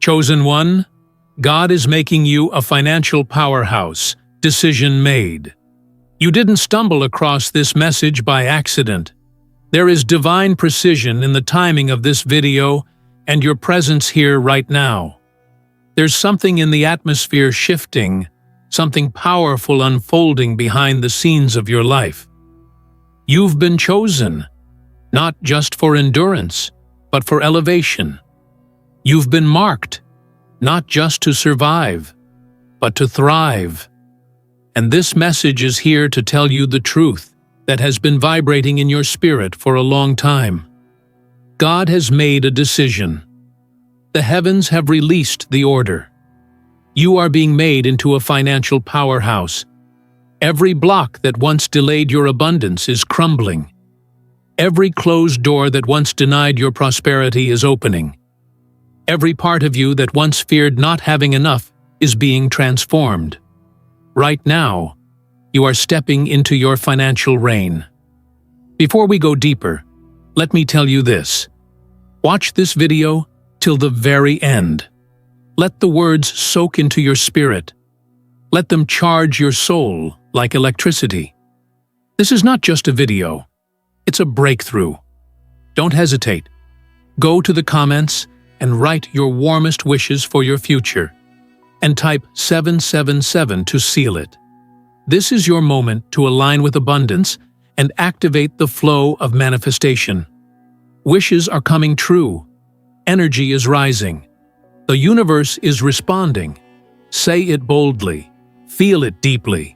Chosen one, God is making you a financial powerhouse. Decision made. You didn't stumble across this message by accident. There is divine precision in the timing of this video and your presence here right now. There's something in the atmosphere shifting, something powerful unfolding behind the scenes of your life. You've been chosen, not just for endurance, but for elevation. You've been marked, not just to survive, but to thrive. And this message is here to tell you the truth that has been vibrating in your spirit for a long time. God has made a decision. The heavens have released the order. You are being made into a financial powerhouse. Every block that once delayed your abundance is crumbling. Every closed door that once denied your prosperity is opening. Every part of you that once feared not having enough is being transformed. Right now, you are stepping into your financial reign. Before we go deeper, let me tell you this. Watch this video till the very end. Let the words soak into your spirit. Let them charge your soul like electricity. This is not just a video. It's a breakthrough. Don't hesitate. Go to the comments and write your warmest wishes for your future, and type 777 to seal it. This is your moment to align with abundance and activate the flow of manifestation. Wishes are coming true. Energy is rising. The universe is responding. Say it boldly. Feel it deeply.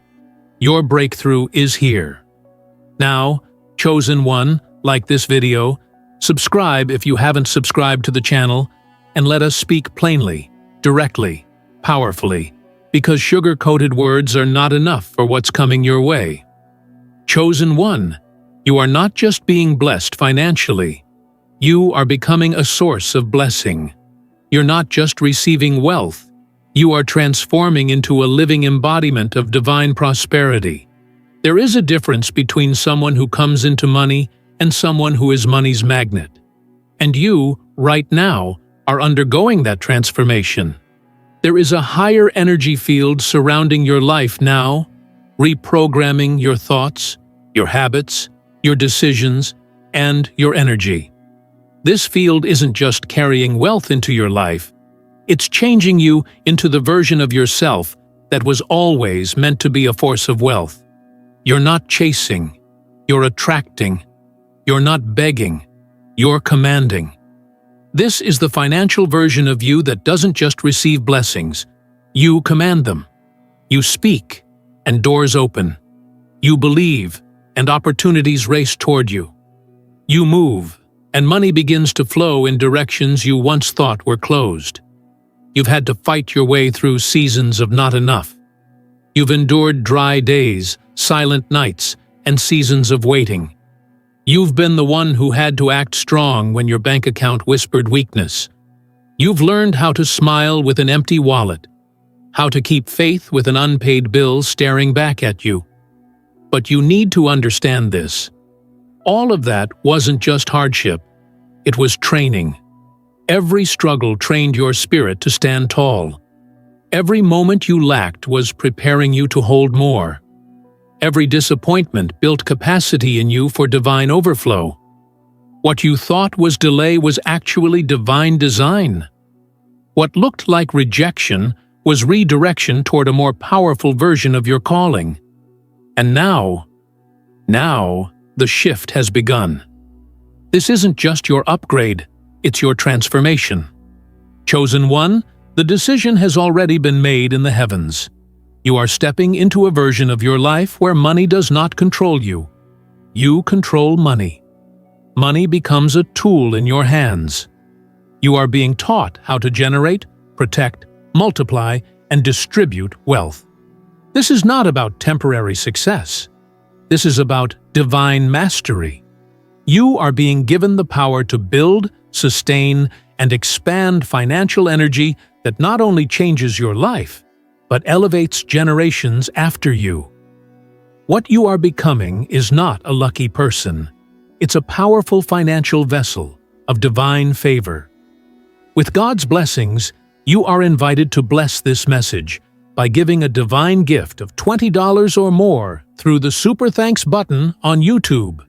Your breakthrough is here. Now, chosen one, like this video, subscribe if you haven't subscribed to the channel, and let us speak plainly, directly, powerfully, because sugar-coated words are not enough for what's coming your way. Chosen one, you are not just being blessed financially. You are becoming a source of blessing. You're not just receiving wealth. You are transforming into a living embodiment of divine prosperity. There is a difference between someone who comes into money and someone who is money's magnet. And you, right now, are undergoing that transformation. There is a higher energy field surrounding your life now, reprogramming your thoughts, your habits, your decisions, and your energy. This field isn't just carrying wealth into your life, it's changing you into the version of yourself that was always meant to be a force of wealth. You're not chasing, you're attracting, you're not begging, you're commanding. This is the financial version of you that doesn't just receive blessings. You command them. You speak, and doors open. You believe, and opportunities race toward you. You move, and money begins to flow in directions you once thought were closed. You've had to fight your way through seasons of not enough. You've endured dry days, silent nights, and seasons of waiting. You've been the one who had to act strong when your bank account whispered weakness. You've learned how to smile with an empty wallet, how to keep faith with an unpaid bill staring back at you. But you need to understand this. All of that wasn't just hardship, it was training. Every struggle trained your spirit to stand tall. Every moment you lacked was preparing you to hold more. Every disappointment built capacity in you for divine overflow. What you thought was delay was actually divine design. What looked like rejection was redirection toward a more powerful version of your calling. And now, the shift has begun. This isn't just your upgrade, it's your transformation. Chosen one, the decision has already been made in the heavens. You are stepping into a version of your life where money does not control you. You control money. Money becomes a tool in your hands. You are being taught how to generate, protect, multiply, and distribute wealth. This is not about temporary success. This is about divine mastery. You are being given the power to build, sustain, and expand financial energy that not only changes your life, but elevates generations after you. What you are becoming is not a lucky person. It's a powerful financial vessel of divine favor. With God's blessings, You are invited to bless this message by giving a divine gift of $20 or more through the Super Thanks button on YouTube.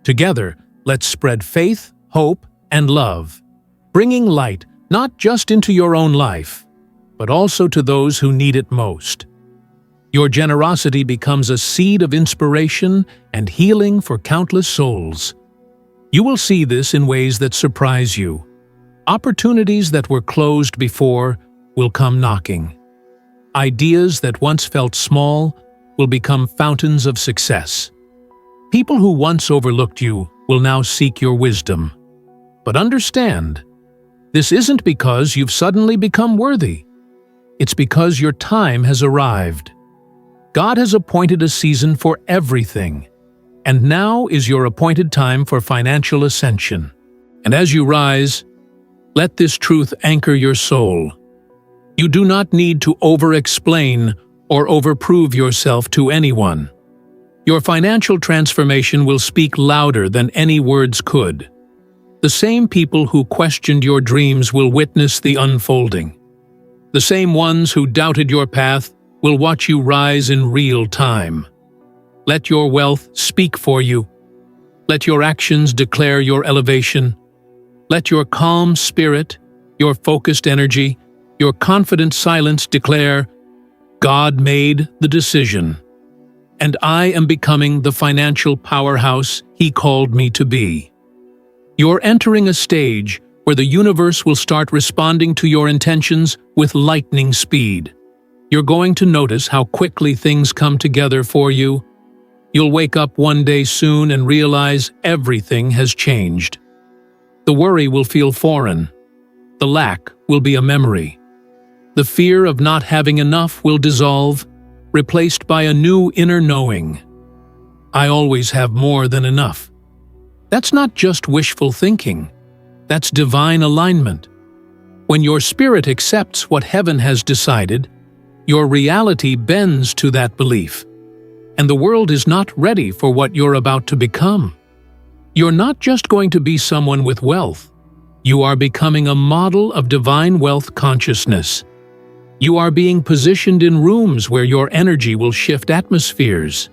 Together, let's spread faith, hope, and love, bringing light not just into your own life, but also to those who need it most. Your generosity becomes a seed of inspiration and healing for countless souls. You will see this in ways that surprise you. Opportunities that were closed before will come knocking. Ideas that once felt small will become fountains of success. People who once overlooked you will now seek your wisdom. But understand, this isn't because you've suddenly become worthy. It's because your time has arrived. God has appointed a season for everything, and now is your appointed time for financial ascension. And as you rise, let this truth anchor your soul. You do not need to over-explain or overprove yourself to anyone. Your financial transformation will speak louder than any words could. The same people who questioned your dreams will witness the unfolding. The same ones who doubted your path will watch you rise in real time. Let your wealth speak for you. Let your actions declare your elevation. Let your calm spirit, your focused energy, your confident silence declare, God made the decision, and I am becoming the financial powerhouse He called me to be. You're entering a stage where the universe will start responding to your intentions with lightning speed. You're going to notice how quickly things come together for you. You'll wake up one day soon and realize everything has changed. The worry will feel foreign. The lack will be a memory. The fear of not having enough will dissolve, replaced by a new inner knowing. I always have more than enough. That's not just wishful thinking. That's divine alignment. When your spirit accepts what heaven has decided, your reality bends to that belief. And the world is not ready for what you're about to become. You're not just going to be someone with wealth. You are becoming a model of divine wealth consciousness. You are being positioned in rooms where your energy will shift atmospheres.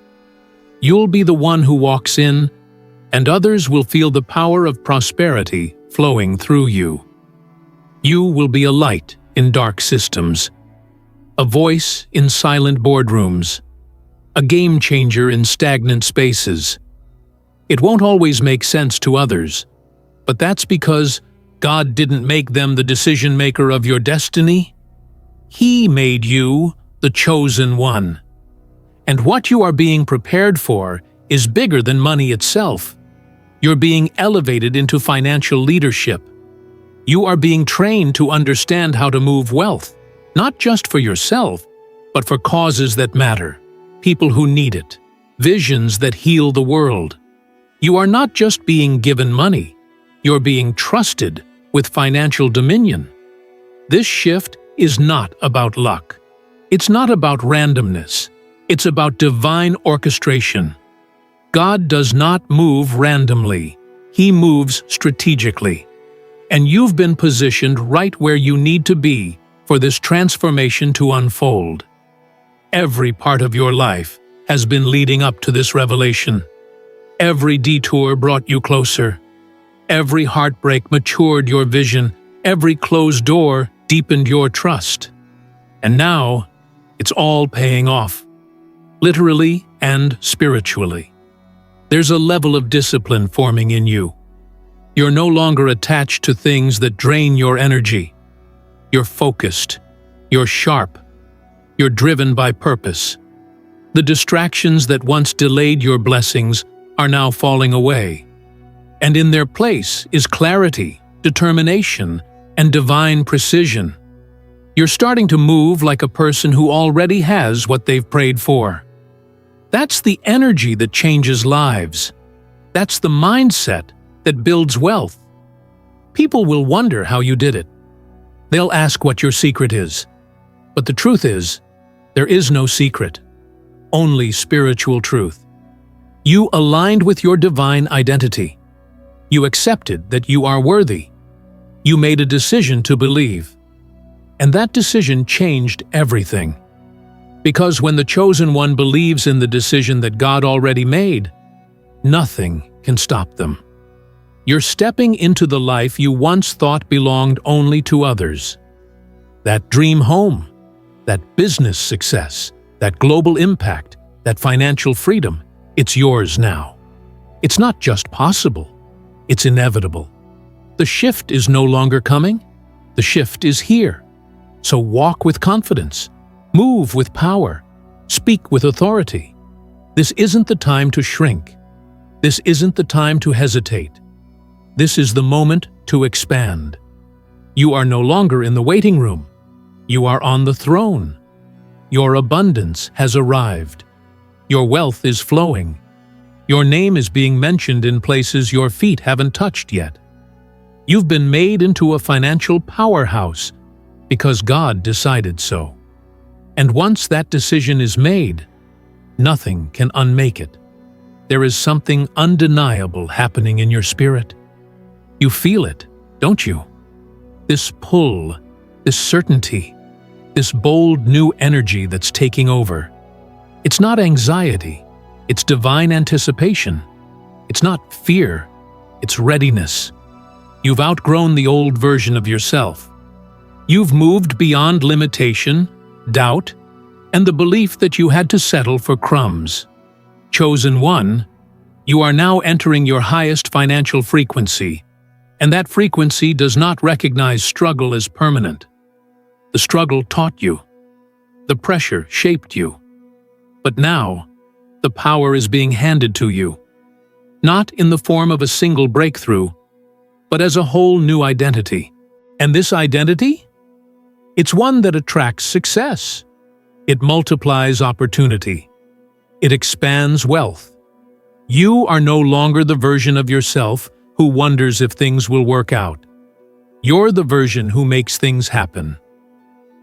You'll be the one who walks in, and others will feel the power of prosperity flowing through you. You will be a light in dark systems, a voice in silent boardrooms, a game changer in stagnant spaces. It won't always make sense to others, but that's because God didn't make them the decision maker of your destiny. He made you the chosen one. And what you are being prepared for is bigger than money itself. You're being elevated into financial leadership. You are being trained to understand how to move wealth, not just for yourself, but for causes that matter, people who need it, visions that heal the world. You are not just being given money, you're being trusted with financial dominion. This shift is not about luck. It's not about randomness. It's about divine orchestration. God does not move randomly. He moves strategically. And you've been positioned right where you need to be for this transformation to unfold. Every part of your life has been leading up to this revelation. Every detour brought you closer. Every heartbreak matured your vision. Every closed door deepened your trust. And now, it's all paying off, literally and spiritually. There's a level of discipline forming in you. You're no longer attached to things that drain your energy. You're focused. You're sharp. You're driven by purpose. The distractions that once delayed your blessings are now falling away. And in their place is clarity, determination, and divine precision. You're starting to move like a person who already has what they've prayed for. That's the energy that changes lives. That's the mindset that builds wealth. People will wonder how you did it. They'll ask what your secret is. But the truth is, there is no secret, only spiritual truth. You aligned with your divine identity. You accepted that you are worthy. You made a decision to believe. And that decision changed everything. Because when the chosen one believes in the decision that God already made, nothing can stop them. You're stepping into the life you once thought belonged only to others. That dream home, that business success, that global impact, that financial freedom, it's yours now. It's not just possible, it's inevitable. The shift is no longer coming, the shift is here. So walk with confidence, move with power, speak with authority. This isn't the time to shrink. This isn't the time to hesitate. This is the moment to expand. You are no longer in the waiting room. You are on the throne. Your abundance has arrived. Your wealth is flowing. Your name is being mentioned in places your feet haven't touched yet. You've been made into a financial powerhouse because God decided so. And once that decision is made, nothing can unmake it. There is something undeniable happening in your spirit. You feel it, don't you? This pull, this certainty, this bold new energy that's taking over. It's not anxiety, it's divine anticipation. It's not fear, it's readiness. You've outgrown the old version of yourself. You've moved beyond limitation, doubt, and the belief that you had to settle for crumbs. Chosen one, you are now entering your highest financial frequency, and that frequency does not recognize struggle as permanent. The struggle taught you. The pressure shaped you. But now, the power is being handed to you, not in the form of a single breakthrough, but as a whole new identity. And this identity? It's one that attracts success. It multiplies opportunity. It expands wealth. You are no longer the version of yourself who wonders if things will work out. You're the version who makes things happen.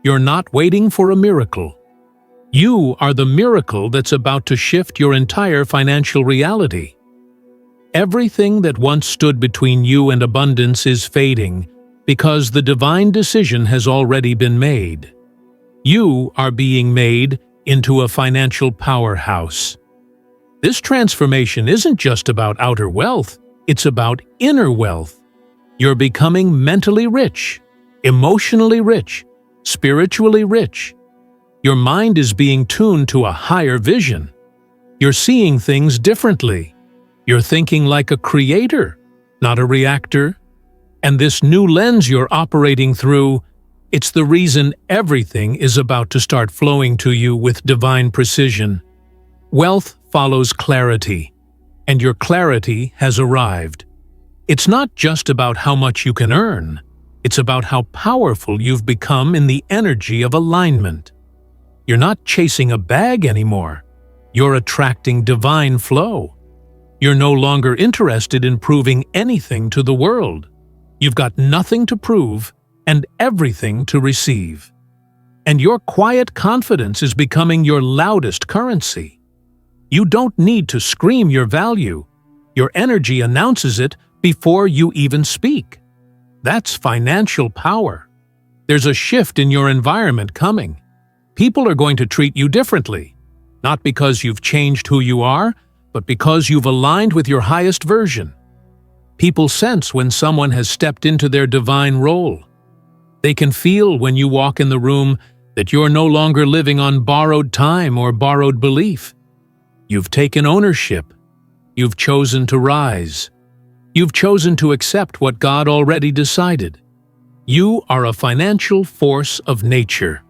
You're not waiting for a miracle. You are the miracle that's about to shift your entire financial reality. Everything that once stood between you and abundance is fading because the divine decision has already been made. You are being made into a financial powerhouse. This transformation isn't just about outer wealth, it's about inner wealth. You're becoming mentally rich, emotionally rich, spiritually rich. Your mind is being tuned to a higher vision. You're seeing things differently. You're thinking like a creator, not a reactor. And this new lens you're operating through, it's the reason everything is about to start flowing to you with divine precision. Wealth follows clarity, and your clarity has arrived. It's not just about how much you can earn. It's about how powerful you've become in the energy of alignment. You're not chasing a bag anymore. You're attracting divine flow. You're no longer interested in proving anything to the world. You've got nothing to prove and everything to receive. And your quiet confidence is becoming your loudest currency. You don't need to scream your value. Your energy announces it before you even speak. That's financial power. There's a shift in your environment coming. People are going to treat you differently, not because you've changed who you are, but because you've aligned with your highest version. People sense when someone has stepped into their divine role. They can feel when you walk in the room that you're no longer living on borrowed time or borrowed belief. You've taken ownership. You've chosen to rise. You've chosen to accept what God already decided. You are a financial force of nature.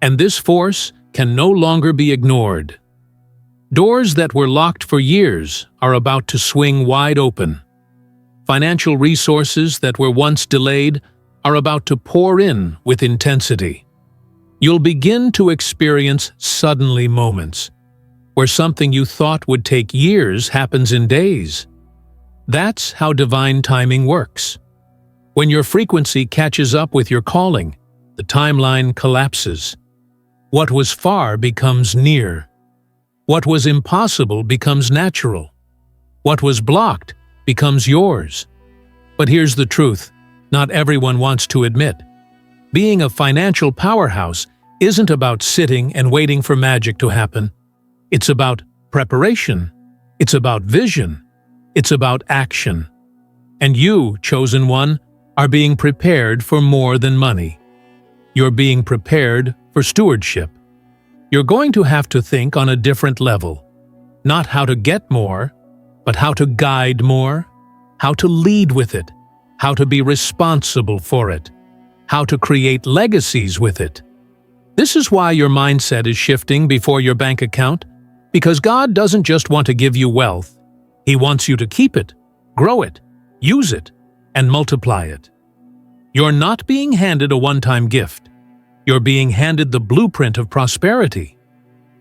And this force can no longer be ignored. Doors that were locked for years are about to swing wide open. Financial resources that were once delayed are about to pour in with intensity. You'll begin to experience suddenly moments, where something you thought would take years happens in days. That's how divine timing works. When your frequency catches up with your calling, the timeline collapses. What was far becomes near. What was impossible becomes natural. What was blocked becomes yours. But here's the truth not everyone wants to admit. Being a financial powerhouse isn't about sitting and waiting for magic to happen. It's about preparation. It's about vision. It's about action. And you, chosen one, are being prepared for more than money. You're being prepared for stewardship. You're going to have to think on a different level. Not how to get more, but how to guide more, how to lead with it, how to be responsible for it, how to create legacies with it. This is why your mindset is shifting before your bank account, because God doesn't just want to give you wealth. He wants you to keep it, grow it, use it, and multiply it. You're not being handed a one-time gift. You're being handed the blueprint of prosperity.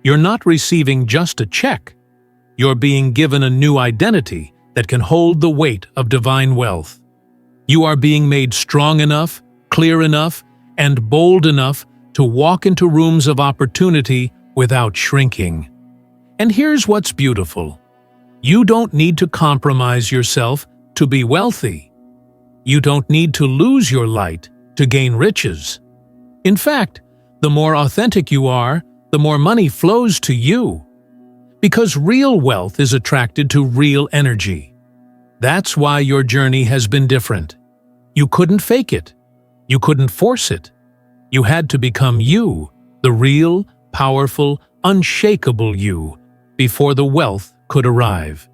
You're not receiving just a check. You're being given a new identity that can hold the weight of divine wealth. You are being made strong enough, clear enough, and bold enough to walk into rooms of opportunity without shrinking. And here's what's beautiful. You don't need to compromise yourself to be wealthy. You don't need to lose your light to gain riches. In fact, the more authentic you are, the more money flows to you. Because real wealth is attracted to real energy. That's why your journey has been different. You couldn't fake it. You couldn't force it. You had to become you, the real, powerful, unshakable you, before the wealth could arrive.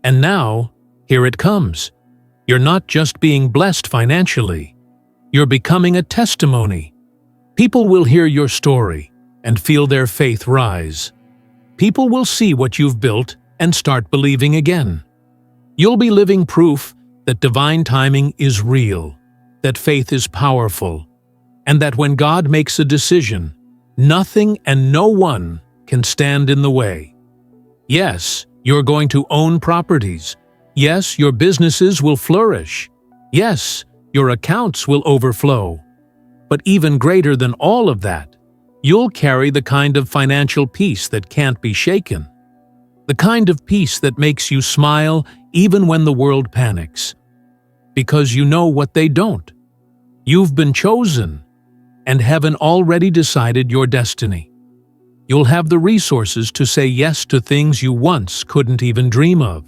And now, here it comes. You're not just being blessed financially. You're becoming a testimony. People will hear your story and feel their faith rise. People will see what you've built and start believing again. You'll be living proof that divine timing is real, that faith is powerful, and that when God makes a decision, nothing and no one can stand in the way. Yes, you're going to own properties. Yes, your businesses will flourish. Yes, your accounts will overflow. But even greater than all of that, you'll carry the kind of financial peace that can't be shaken. The kind of peace that makes you smile even when the world panics. Because you know what they don't. You've been chosen, and heaven already decided your destiny. You'll have the resources to say yes to things you once couldn't even dream of.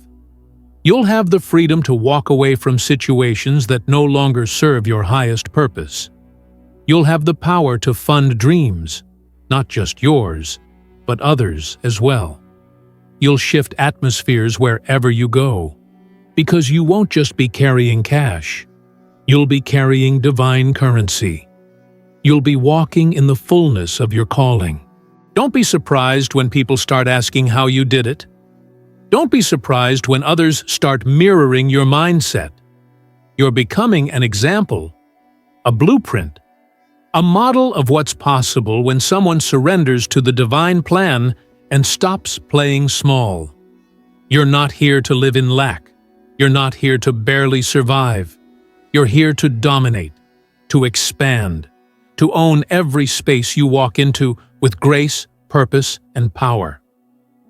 You'll have the freedom to walk away from situations that no longer serve your highest purpose. You'll have the power to fund dreams, not just yours, but others as well. You'll shift atmospheres wherever you go, because you won't just be carrying cash. You'll be carrying divine currency. You'll be walking in the fullness of your calling. Don't be surprised when people start asking how you did it. Don't be surprised when others start mirroring your mindset. You're becoming an example, a blueprint, a model of what's possible when someone surrenders to the divine plan and stops playing small. You're not here to live in lack. You're not here to barely survive. You're here to dominate, to expand, to own every space you walk into with grace, purpose, and power.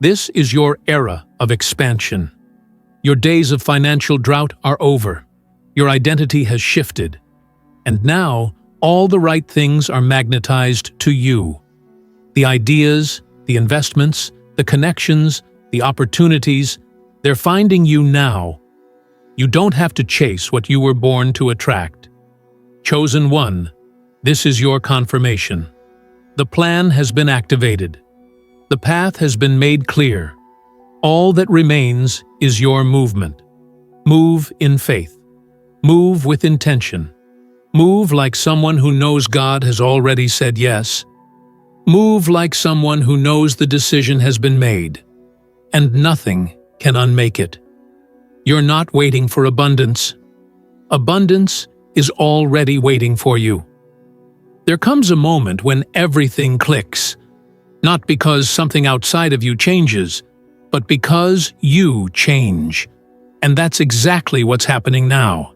This is your era of expansion. Your days of financial drought are over. Your identity has shifted. And now, all the right things are magnetized to you. The ideas, the investments, the connections, the opportunities, they're finding you now. You don't have to chase what you were born to attract. Chosen one, this is your confirmation. The plan has been activated. The path has been made clear. All that remains is your movement. Move in faith. Move with intention. Move like someone who knows God has already said yes. Move like someone who knows the decision has been made, and nothing can unmake it. You're not waiting for abundance. Abundance is already waiting for you. There comes a moment when everything clicks, not because something outside of you changes, but because you change. And that's exactly what's happening now.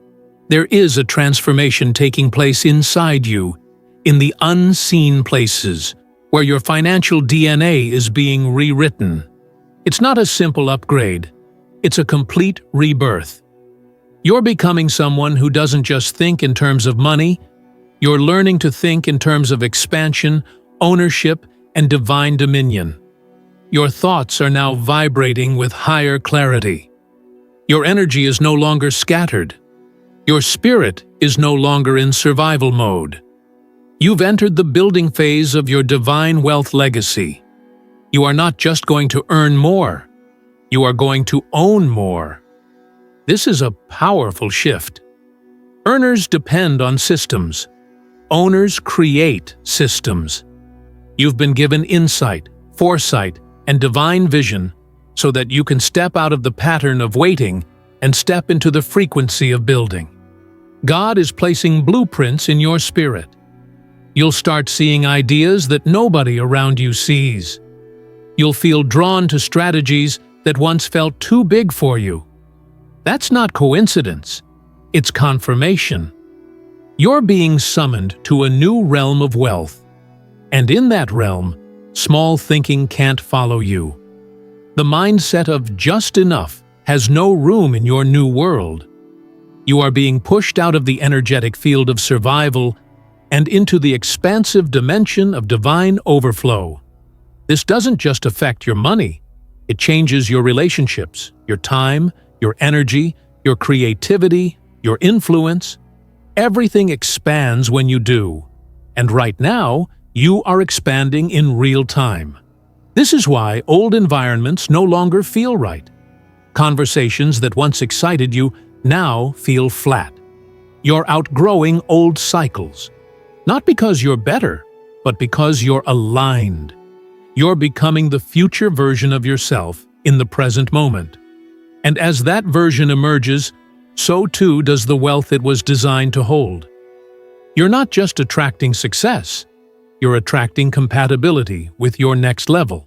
There is a transformation taking place inside you, in the unseen places, where your financial DNA is being rewritten. It's not a simple upgrade. It's a complete rebirth. You're becoming someone who doesn't just think in terms of money, You're learning to think in terms of expansion, ownership, and divine dominion. Your thoughts are now vibrating with higher clarity. Your energy is no longer scattered. Your spirit is no longer in survival mode. You've entered the building phase of your divine wealth legacy. You are not just going to earn more. You are going to own more. This is a powerful shift. Earners depend on systems. Owners create systems. You've been given insight, foresight, and divine vision so that you can step out of the pattern of waiting and step into the frequency of building. God is placing blueprints in your spirit. You'll start seeing ideas that nobody around you sees. You'll feel drawn to strategies that once felt too big for you. That's not coincidence. It's confirmation. You're being summoned to a new realm of wealth. And in that realm, small thinking can't follow you. The mindset of just enough has no room in your new world. You are being pushed out of the energetic field of survival and into the expansive dimension of divine overflow. This doesn't just affect your money. It changes your relationships, your time, your energy, your creativity, your influence. Everything expands when you do. And right now, you are expanding in real time. This is why old environments no longer feel right. Conversations that once excited you now feel flat. You're outgrowing old cycles. Not because you're better, but because you're aligned. You're becoming the future version of yourself in the present moment. And as that version emerges, so too does the wealth it was designed to hold. You're not just attracting success, you're attracting compatibility with your next level.